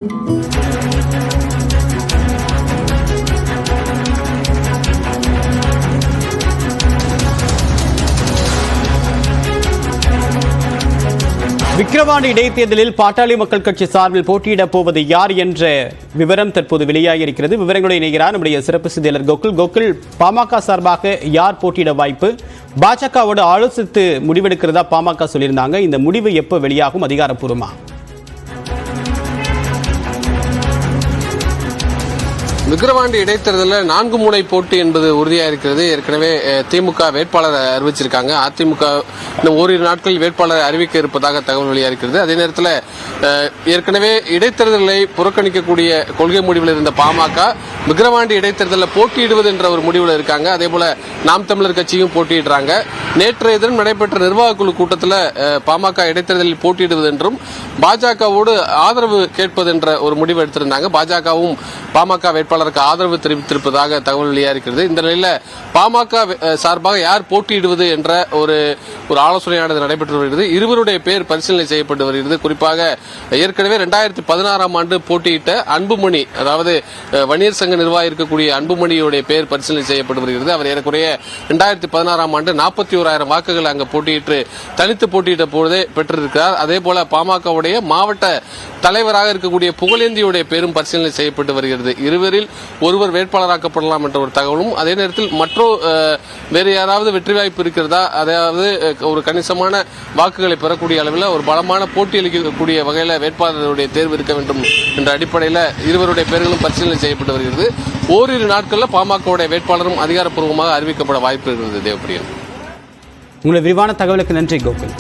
விக்கிரவாண்டி இடைத்தேர்தலில் பாட்டாளி மக்கள் கட்சி சார்பில் போட்டியிடப் போவது யார் என்ற விவரம் தற்போது வெளியாகியிருக்கிறது. விவரங்களை இணைகிறார் நம்முடைய சிறப்பு செய்தியாளர் கோகுல். கோகுல், பாமக சார்பாக யார் போட்டியிட வாய்ப்பு? பாஜகவோடு ஆலோசித்து முடிவெடுக்கிறதா பாமக சொல்லியிருந்தாங்க. இந்த முடிவு எப்போ வெளியாகும் அதிகாரப்பூர்வமா? விக்கிரவாண்டி இடைத்தேர்தலில் 4 முனை போட்டி என்பது உறுதியாக இருக்கிறது. ஏற்கனவே திமுக வேட்பாளர் அறிவிச்சிருக்காங்க. அதிமுக இன்னும் ஓரிரு நாட்களில் வேட்பாளரை அறிவிக்க இருப்பதாக தகவல் வெளியாக இருக்கிறது. அதே நேரத்தில் ஏற்கனவே இடைத்தேர்தலை புறக்கணிக்கக்கூடிய கொள்கை முடிவில் இருந்த பாமக விக்கிரவாண்டி இடைத்தேர்தலில் போட்டியிடுவது என்ற ஒரு முடிவில் இருக்காங்க. அதே போல நாம் தமிழர் கட்சியும் போட்டியிடுறாங்க. நேற்றைய தினம் நடைபெற்ற நிர்வாக குழு கூட்டத்தில் பாமக இடைத்தேர்தலில் போட்டியிடுவது என்றும் பாஜகவோடு ஆதரவு கேட்பது என்ற ஒரு முடிவு எடுத்திருந்தாங்க. பாஜகவும் பாமக வேட்பாளருக்கு ஆதரவு தெரிவித்திருப்பதாக தகவல் வெளியாகிறது. இந்த நிலையில் பாமக சார்பாக யார் போட்டியிடுவது என்ற ஒரு ஆலோசனையானது நடைபெற்று வருகிறது. இருவருடைய பேர் பரிசீலனை செய்யப்பட்டு வருகிறது. குறிப்பாக ஏற்கனவே 2016ஆம் ஆண்டு போட்டியிட்ட அன்புமணி, அதாவது வன்னியர் சங்க நிர்வாகி இருக்கக்கூடிய அன்புமணியுடைய பேர் பரிசீலனை செய்யப்பட்டு வருகிறது. அவர் ஏறக்குறைய 2016ஆம் ஆண்டு 41,000 வாக்குகள் அங்கு போட்டியிட்டு தனித்து போட்டியிட்ட போதே பெற்றிருக்கிறார். அதே போல பாமகவுடைய மாவட்ட தலைவராக இருக்கக்கூடிய புகழேந்தியுடைய பேரும் பரிசீலனை செய்யப்பட்டு வருகிறது. இருவரில் ஒருவர் வேட்பாளராக்கப்படலாம் என்ற ஒரு தகவலும், அதே நேரத்தில் வேறு யாராவது வெற்றி வாய்ப்பு இருக்கிறதா, அதாவது ஒரு கணிசமான வாக்குகளை பெறக்கூடிய அளவில் ஒரு பலமான போட்டி அளிக்கக்கூடிய வகையில் வேட்பாளருடைய தேர்வு இருக்க வேண்டும் என்ற அடிப்படையில் இருவருடைய பெயர்களும் பரிசீலனை செய்யப்பட்டு வருகிறது. ஓரிரு நாட்களில் பாமகவுடைய வேட்பாளரும் அதிகாரப்பூர்வமாக அறிவிக்கப்பட வாய்ப்பு இருக்கிறது. தேவப்பிரியன், உங்களுடைய விரிவான தகவலுக்கு நன்றி கோகுல்.